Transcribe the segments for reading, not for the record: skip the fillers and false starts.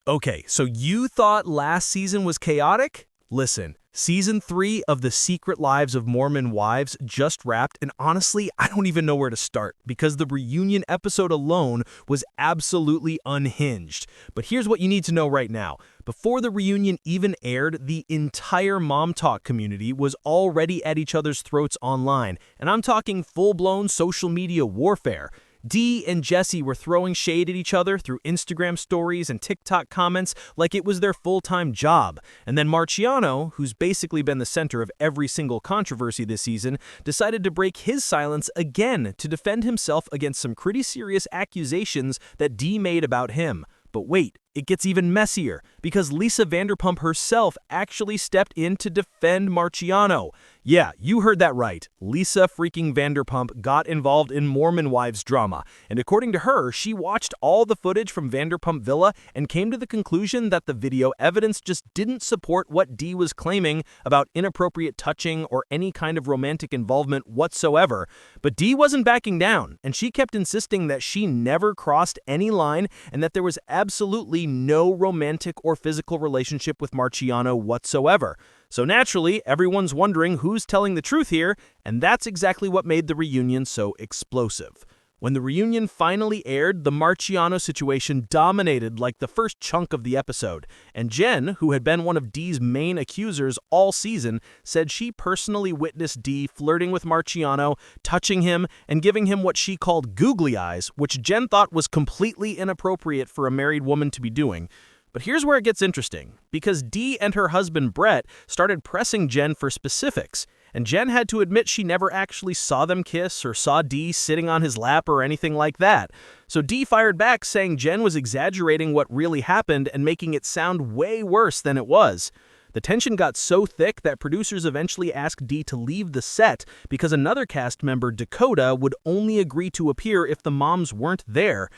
Okay, so you thought last season was chaotic? Listen, Season 3 of The Secret Lives of Mormon Wives just wrapped, and honestly, I don't even know where to start because the reunion episode alone was absolutely unhinged. But here's what you need to know right now. Before the reunion even aired, the entire Mom Talk community was already at each other's throats online, and I'm talking full-blown social media warfare. Dee and Jesse were throwing shade at each other through Instagram stories and TikTok comments like it was their full-time job. And then Marciano, who's basically been the center of every single controversy this season, decided to break his silence again to defend himself against some pretty serious accusations that Dee made about him. But wait, it gets even messier because Lisa Vanderpump herself actually stepped in to defend Marciano. Yeah, you heard that right. Lisa freaking Vanderpump got involved in Mormon Wives drama, and according to her, she watched all the footage from Vanderpump Villa and came to the conclusion that the video evidence just didn't support what Dee was claiming about inappropriate touching or any kind of romantic involvement whatsoever. But Dee wasn't backing down, and she kept insisting that she never crossed any line and that there was absolutely no romantic or physical relationship with Marciano whatsoever. So naturally, everyone's wondering who's telling the truth here, and that's exactly what made the reunion so explosive. When the reunion finally aired, the Marciano situation dominated like the first chunk of the episode, and Jen, who had been one of Dee's main accusers all season, said she personally witnessed Dee flirting with Marciano, touching him, and giving him what she called googly eyes, which Jen thought was completely inappropriate for a married woman to be doing. But here's where it gets interesting, because Dee and her husband Brett started pressing Jen for specifics, and Jen had to admit she never actually saw them kiss or saw Dee sitting on his lap or anything like that. So Dee fired back saying Jen was exaggerating what really happened and making it sound way worse than it was. The tension got so thick that producers eventually asked Dee to leave the set because another cast member, Dakota, would only agree to appear if the moms weren't there.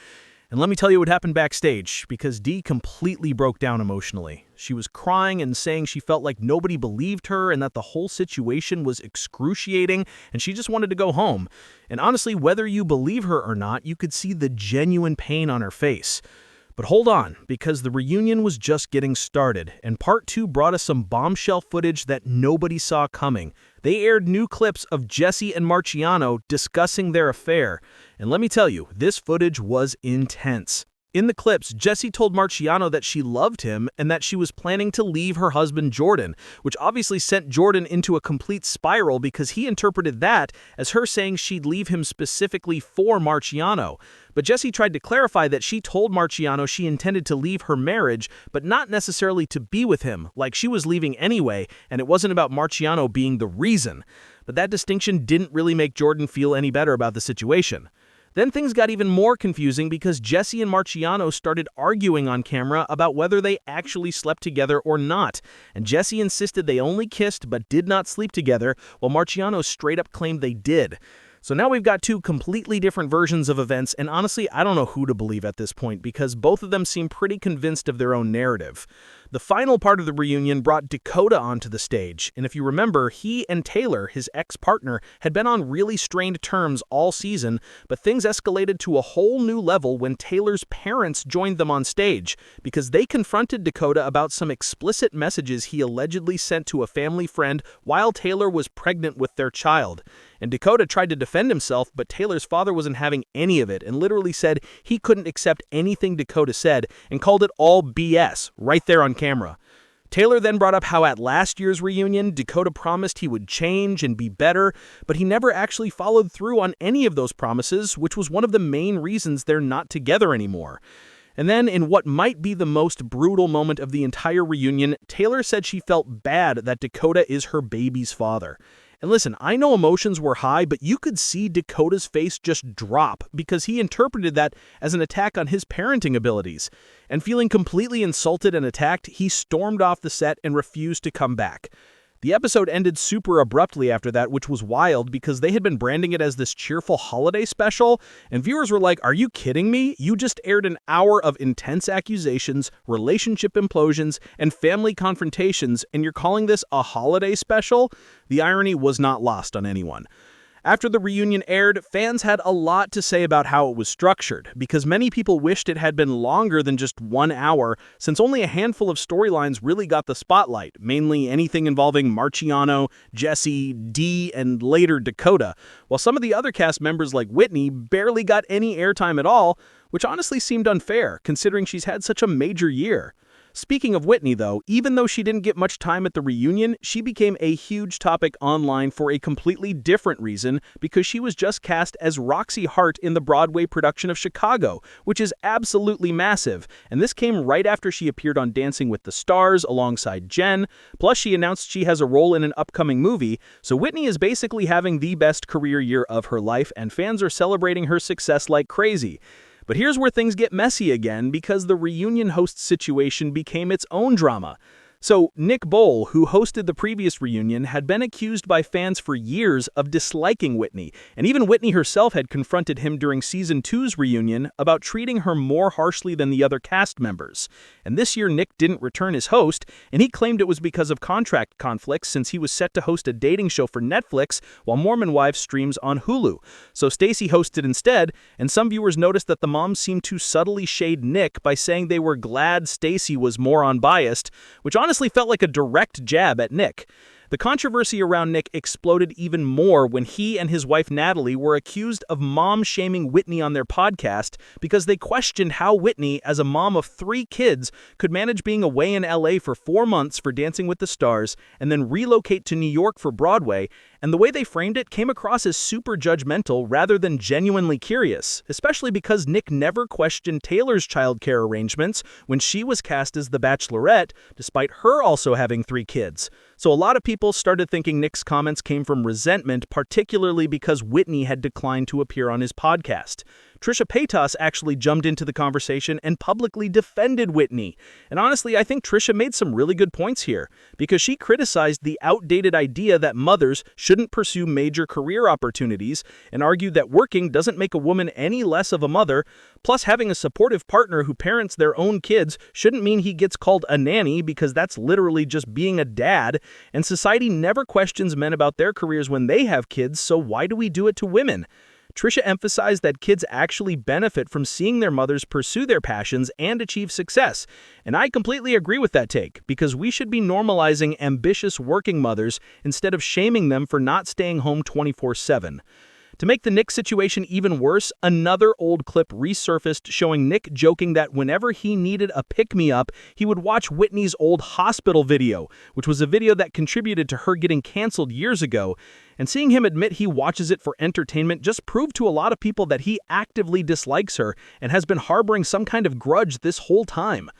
And let me tell you what happened backstage, because Dee completely broke down emotionally. She was crying and saying she felt like nobody believed her and that the whole situation was excruciating and she just wanted to go home. And honestly, whether you believe her or not, you could see the genuine pain on her face. But hold on, because the reunion was just getting started, and Part 2 brought us some bombshell footage that nobody saw coming. They aired new clips of Jesse and Marciano discussing their affair. And let me tell you, this footage was intense. In the clips, Jesse told Marciano that she loved him and that she was planning to leave her husband Jordan, which obviously sent Jordan into a complete spiral because he interpreted that as her saying she'd leave him specifically for Marciano. But Jesse tried to clarify that she told Marciano she intended to leave her marriage, but not necessarily to be with him, like she was leaving anyway, and it wasn't about Marciano being the reason. But that distinction didn't really make Jordan feel any better about the situation. Then things got even more confusing because Jesse and Marciano started arguing on camera about whether they actually slept together or not. And Jesse insisted they only kissed but did not sleep together, while Marciano straight up claimed they did. So now we've got two completely different versions of events, and honestly, I don't know who to believe at this point because both of them seem pretty convinced of their own narrative. The final part of the reunion brought Dakota onto the stage, and if you remember, he and Taylor, his ex-partner, had been on really strained terms all season, but things escalated to a whole new level when Taylor's parents joined them on stage, because they confronted Dakota about some explicit messages he allegedly sent to a family friend while Taylor was pregnant with their child. And Dakota tried to defend himself, but Taylor's father wasn't having any of it and literally said he couldn't accept anything Dakota said and called it all BS right there on camera. Taylor then brought up how at last year's reunion, Dakota promised he would change and be better, but he never actually followed through on any of those promises, which was one of the main reasons they're not together anymore. And then, in what might be the most brutal moment of the entire reunion, Taylor said she felt bad that Dakota is her baby's father. And listen, I know emotions were high, but you could see Dakota's face just drop because he interpreted that as an attack on his parenting abilities. And feeling completely insulted and attacked, he stormed off the set and refused to come back. The episode ended super abruptly after that, which was wild because they had been branding it as this cheerful holiday special, and viewers were like, "Are you kidding me? You just aired an hour of intense accusations, relationship implosions, and family confrontations, and you're calling this a holiday special?" The irony was not lost on anyone. After the reunion aired, fans had a lot to say about how it was structured, because many people wished it had been longer than just 1 hour, since only a handful of storylines really got the spotlight, mainly anything involving Marciano, Jesse, Dee, and later Dakota, while some of the other cast members like Whitney barely got any airtime at all, which honestly seemed unfair, considering she's had such a major year. Speaking of Whitney, though, even though she didn't get much time at the reunion, she became a huge topic online for a completely different reason, because she was just cast as Roxy Hart in the Broadway production of Chicago, which is absolutely massive, and this came right after she appeared on Dancing with the Stars alongside Jen, plus she announced she has a role in an upcoming movie, so Whitney is basically having the best career year of her life, and fans are celebrating her success like crazy. But here's where things get messy again, because the reunion host situation became its own drama. So, Nick Bohl, who hosted the previous reunion, had been accused by fans for years of disliking Whitney, and even Whitney herself had confronted him during Season 2's reunion about treating her more harshly than the other cast members. And this year, Nick didn't return as host, and he claimed it was because of contract conflicts since he was set to host a dating show for Netflix while Mormon Wives streams on Hulu. So Stacey hosted instead, and some viewers noticed that the moms seemed to subtly shade Nick by saying they were glad Stacey was more unbiased, which honestly felt like a direct jab at Nick. The controversy around Nick exploded even more when he and his wife Natalie were accused of mom-shaming Whitney on their podcast because they questioned how Whitney, as a mom of 3 kids, could manage being away in LA for 4 months for Dancing with the Stars and then relocate to New York for Broadway, and the way they framed it came across as super judgmental rather than genuinely curious, especially because Nick never questioned Taylor's childcare arrangements when she was cast as the Bachelorette, despite her also having 3 kids. So a lot of people started thinking Nick's comments came from resentment, particularly because Whitney had declined to appear on his podcast. Trisha Paytas actually jumped into the conversation and publicly defended Whitney. And honestly, I think Trisha made some really good points here, because she criticized the outdated idea that mothers shouldn't pursue major career opportunities and argued that working doesn't make a woman any less of a mother, plus having a supportive partner who parents their own kids shouldn't mean he gets called a nanny, because that's literally just being a dad, and society never questions men about their careers when they have kids, so why do we do it to women? Trisha emphasized that kids actually benefit from seeing their mothers pursue their passions and achieve success, and I completely agree with that take, because we should be normalizing ambitious working mothers instead of shaming them for not staying home 24/7. To make the Nick situation even worse, another old clip resurfaced showing Nick joking that whenever he needed a pick-me-up, he would watch Whitney's old hospital video, which was a video that contributed to her getting canceled years ago. And seeing him admit he watches it for entertainment just proved to a lot of people that he actively dislikes her and has been harboring some kind of grudge this whole time.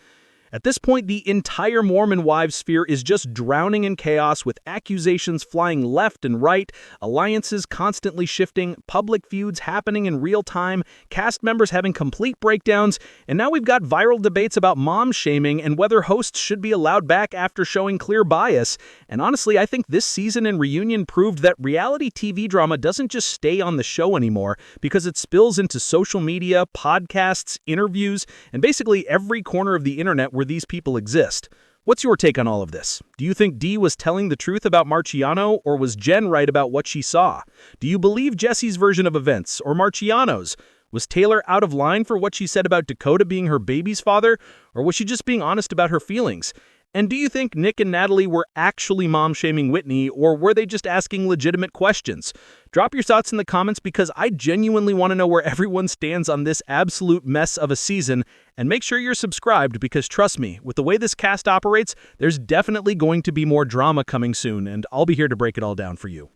At this point, the entire Mormon Wives sphere is just drowning in chaos, with accusations flying left and right, alliances constantly shifting, public feuds happening in real time, cast members having complete breakdowns, and now we've got viral debates about mom shaming and whether hosts should be allowed back after showing clear bias. And honestly, I think this season and reunion proved that reality TV drama doesn't just stay on the show anymore, because it spills into social media, podcasts, interviews, and basically every corner of the internet where these people exist. What's your take on all of this? Do you think Dee was telling the truth about Marciano, or was Jen right about what she saw? Do you believe Jesse's version of events, or Marciano's? Was Taylor out of line for what she said about Dakota being her baby's father, or was she just being honest about her feelings? And do you think Nick and Natalie were actually mom-shaming Whitney, or were they just asking legitimate questions? Drop your thoughts in the comments, because I genuinely want to know where everyone stands on this absolute mess of a season. And make sure you're subscribed, because trust me, with the way this cast operates, there's definitely going to be more drama coming soon, and I'll be here to break it all down for you.